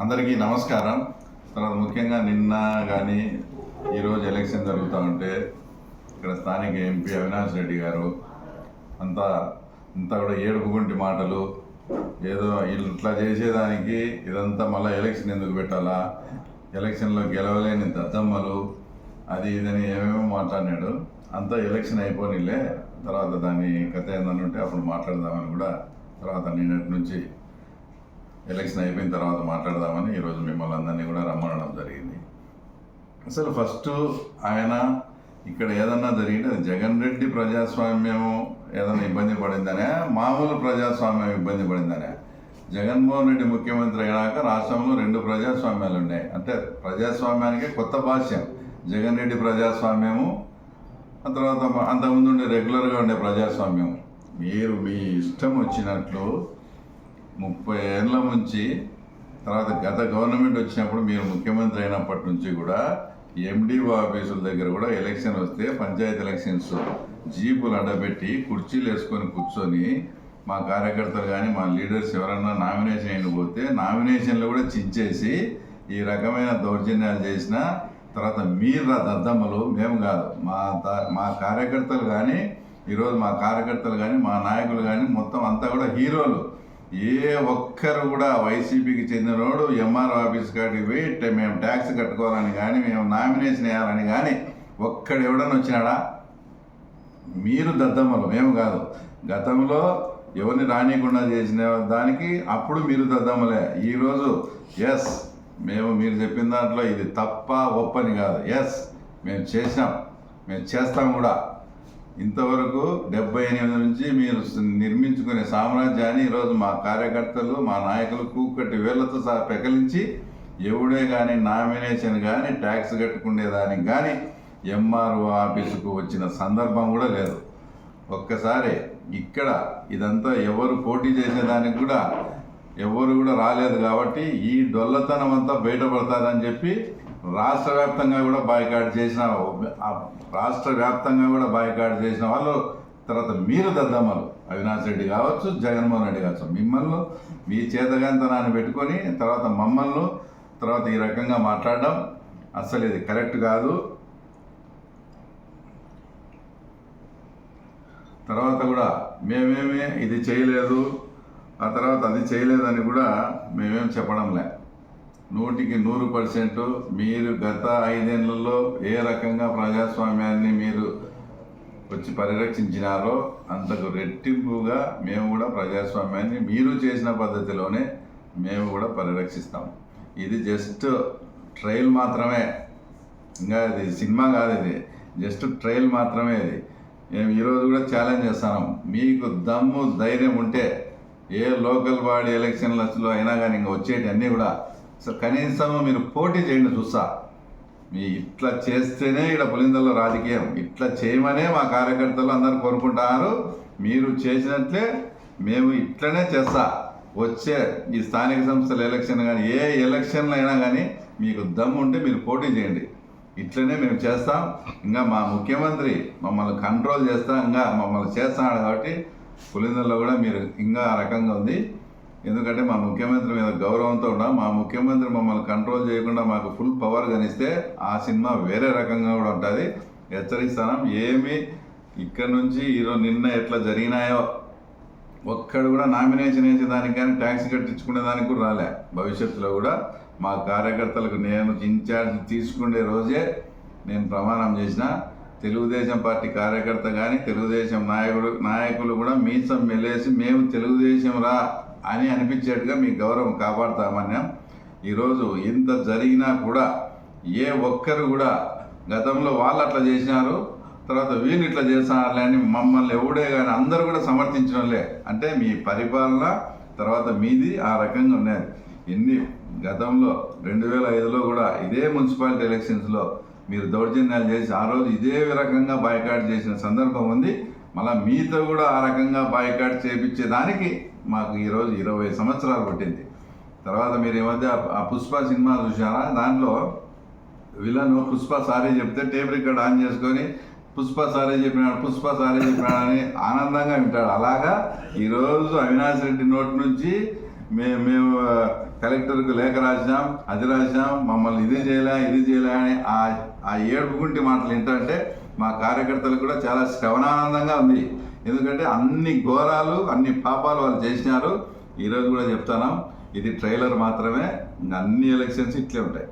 అందరికీ నమస్కారం. తర్వాత ముఖ్యంగా నిన్న కానీ ఈరోజు ఎలక్షన్ జరుగుతూ ఉంటే ఇక్కడ స్థానిక ఎంపీ అవినాష్ రెడ్డి గారు అంతా కూడా ఏడుపుగుంటి మాటలు, ఏదో వీళ్ళు ఇట్లా చేసేదానికి ఇదంతా మళ్ళీ ఎలక్షన్ ఎందుకు పెట్టాలా, ఎలక్షన్లో గెలవలేని దద్దమ్మలు, అది ఇదని ఏమేమో మాట్లాడినాడు. అంతా ఎలక్షన్ అయిపోయిలే, తర్వాత దాని కథ ఏందని ఉంటే అప్పుడు మాట్లాడదామని కూడా తర్వాత నిన్నటి నుంచి ఎలక్షన్ అయిపోయిన తర్వాత మాట్లాడదామని ఈరోజు మిమ్మల్ని అందరినీ కూడా రమ్మనడం జరిగింది. అసలు ఫస్ట్ ఆయన ఇక్కడ ఏదన్నా జరిగితే అది జగన్ రెడ్డి ప్రజాస్వామ్యము ఏదైనా ఇబ్బంది పడిందనే, మామూలు ప్రజాస్వామ్యం ఇబ్బంది పడిందనే. జగన్మోహన్ రెడ్డి ముఖ్యమంత్రి అయినాక రాష్ట్రంలో 2 ప్రజాస్వామ్యాలు ఉన్నాయి. అంటే ప్రజాస్వామ్యానికి కొత్త భాష్యం జగన్ రెడ్డి ప్రజాస్వామ్యము, ఆ తర్వాత అంతకుముందు ఉండే రెగ్యులర్గా ఉండే ప్రజాస్వామ్యం. మీరు మీ ఇష్టం వచ్చినట్లు 30 ఏళ్ళ నుంచి, తర్వాత గత గవర్నమెంట్ వచ్చినప్పుడు మీరు ముఖ్యమంత్రి అయినప్పటి నుంచి కూడా ఎండిఓ ఆఫీసుల దగ్గర కూడా ఎలక్షన్ వస్తే పంచాయతీ ఎలక్షన్స్ జీపులు అడ్డబెట్టి కుర్చీలు వేసుకొని కూర్చొని మా కార్యకర్తలు కానీ మా లీడర్స్ ఎవరన్నా నామినేషన్ అయిపోతే నామినేషన్లు కూడా చించేసి ఈ రకమైన దౌర్జన్యాలు చేసిన తర్వాత మీరు దద్దమ్మలు, మేము కాదు, మా కార్యకర్తలు కానీ ఈరోజు మా కార్యకర్తలు కానీ మా నాయకులు కానీ మొత్తం అంతా కూడా హీరోలు. ఏ ఒక్కరు కూడా వైసీపీకి చెందినోడు ఎంఆర్ఓ ఆఫీస్ కాడికి పోయి మేము ట్యాక్స్ కట్టుకోవాలని కానీ మేము నామినేషన్ వేయాలని కానీ ఒక్కడు ఎవడన్నా వచ్చినాడా? మీరు దద్దమ్మలు, మేము కాదు. గతంలో ఎవరిని రానియకుండా చేసిన దానికి అప్పుడు మీరు దద్దమ్మలే. ఈరోజు ఎస్ మేము మీరు చెప్పిన దాంట్లో ఇది తప్ప ఒప్పని కాదు, ఎస్ మేము చేసాం, మేము చేస్తాం కూడా. ఇంతవరకు 78 నుంచి మీరు నిర్మించుకునే సామ్రాజ్యాన్ని ఈరోజు మా కార్యకర్తలు మా నాయకులు కూకట్టి వేళ్లతో సహా పెకలించి ఎవడే కానీ నామినేషన్ కానీ ట్యాక్స్ కట్టుకునేదానికి కానీ ఎంఆర్ఓ ఆఫీసుకు వచ్చిన సందర్భం కూడా లేదు. ఒక్కసారి ఇక్కడ ఇదంతా ఎవరు పోటీ చేసేదానికి కూడా ఎవరు కూడా రాలేదు. కాబట్టి ఈ డొల్లతనం అంతా బయటపడతాదని చెప్పి రాష్ట్ర వ్యాప్తంగా కూడా బాయ్కాట్ చేసిన వాళ్ళు తర్వాత మీరు దద్దమ్మలు, అవినాష్ రెడ్డి కావచ్చు, జగన్మోహన్ రెడ్డి కావచ్చు, మిమ్మల్ని మీ చేతగాంతనాన్ని పెట్టుకొని తర్వాత మమ్మల్ని తర్వాత ఈ రకంగా మాట్లాడడం అసలు ఇది కరెక్ట్ కాదు. తర్వాత కూడా మేమేమి ఇది చేయలేదు, ఆ తర్వాత అది చేయలేదని కూడా మేమేం చెప్పడంలే. 100% మీరు గత 5 ఏళ్లలో ఏ రకంగా ప్రజాస్వామ్యాన్ని మీరు వచ్చి పరిరక్షించినారో అంతకు రెట్టింపుగా మేము కూడా ప్రజాస్వామ్యాన్ని మీరు చేసిన పద్ధతిలోనే మేము కూడా పరిరక్షిస్తాం. ఇది జస్ట్ ట్రయల్ మాత్రమే, ఇంకా ఇది సినిమా కాదు, ఇది జస్ట్ ట్రయల్ మాత్రమే. ఇది మేము ఈరోజు కూడా ఛాలెంజ్ చేస్తాం. మీకు దమ్ము ధైర్యం ఉంటే ఏ లోకల్ బాడీ ఎలక్షన్లలో అయినా కానీ ఇంకా వచ్చేటి అన్నీ కూడా అసలు కనీసం మీరు పోటీ చేయండి చూస్తా. మీ ఇట్లా చేస్తేనే ఇక్కడ పులిందల్లో రాజకీయం, ఇట్లా చేయమనే మా కార్యకర్తలు అందరూ కోరుకుంటున్నారు. మీరు చేసినట్లే మేము ఇట్లనే చేస్తా. వచ్చే ఈ స్థానిక సంస్థల ఎలక్షన్ కానీ ఏ ఎలక్షన్లు అయినా కానీ మీకు దమ్ము ఉంటే మీరు పోటీ చేయండి, ఇట్లనే మేము చేస్తాం. ఇంకా మా ముఖ్యమంత్రి మమ్మల్ని కంట్రోల్ చేస్తా, ఇంకా మమ్మల్ని చేస్తున్నాడు. కాబట్టి పులిందల్లో కూడా మీరు ఇంకా ఆ రకంగా ఉంది. ఎందుకంటే మా ముఖ్యమంత్రి మీద గౌరవంతో ఉన్నాం. మా ముఖ్యమంత్రి మమ్మల్ని కంట్రోల్ చేయకుండా మాకు ఫుల్ పవర్ కనిస్తే ఆ సినిమా వేరే రకంగా కూడా ఉంటుంది. హెచ్చరిస్తాను. ఏమి ఇక్కడ నుంచి ఈరోజు నిన్న ఎట్లా జరిగినాయో ఒక్కడు కూడా నామినేషన్ వేసేదానికి కానీ ట్యాక్స్ కట్టించుకునే దానికి కూడా రాలే. భవిష్యత్తులో కూడా మా కార్యకర్తలకు నేను ఇన్ఛార్జ్ తీసుకునే రోజే నేను ప్రమాణం చేసిన, తెలుగుదేశం పార్టీ కార్యకర్త కానీ తెలుగుదేశం నాయకులు కూడా మీసం మెలేసి మేము తెలుగుదేశం రా అని అనిపించేట్టుగా మీ గౌరవం కాపాడుతామన్నాం. ఈరోజు ఇంత జరిగినా కూడా ఏ ఒక్కరు కూడా గతంలో వాళ్ళు అట్లా చేసినారు తర్వాత వీళ్ళు ఇట్లా చేస్తున్నారులే అని మమ్మల్ని ఎవడే కానీ అందరూ కూడా సమర్థించడంలే. అంటే మీ పరిపాలన తర్వాత మీది ఆ రకంగా ఉన్నది. గతంలో 2005లో కూడా ఇదే మున్సిపాలిటీ ఎలక్షన్స్లో మీరు దౌర్జన్యాలు చేసి ఆ రోజు ఇదే రకంగా బాయ్కాట్ చేసిన సందర్భం ఉంది. మళ్ళీ మీతో కూడా ఆ రకంగా బాయ్కాట్ చేయించేదానికి మాకు ఈరోజు 20 సంవత్సరాలు పట్టింది. తర్వాత మీరు ఈ మధ్య ఆ పుష్ప సినిమా చూసారా? దాంట్లో విలన్ పుష్ప సారీ చెప్తే టేప్ రికార్డ్ ఆన్ చేసుకొని పుష్ప సారీ చెప్పినాడు అని ఆనందంగా వింటాడు. అలాగా ఈరోజు అవినాష్ రెడ్డి నోటి నుంచి మేము కలెక్టర్కు లేఖ రాసినాం, అది రాసినాం, మమ్మల్ని ఇది చేయలే అని ఆ ఏడుపుకుంటి మాటలు ఏంటంటే మా కార్యకర్తలకు కూడా చాలా శ్రవణానందంగా ఉంది. ఎందుకంటే అన్ని ఘోరాలు అన్ని పాపాలు వాళ్ళు చేసినారు. ఈరోజు కూడా చెప్తున్నాం, ఇది ట్రైలర్ మాత్రమే, అన్ని ఎలక్షన్స్ ఇట్లే ఉంటాయి.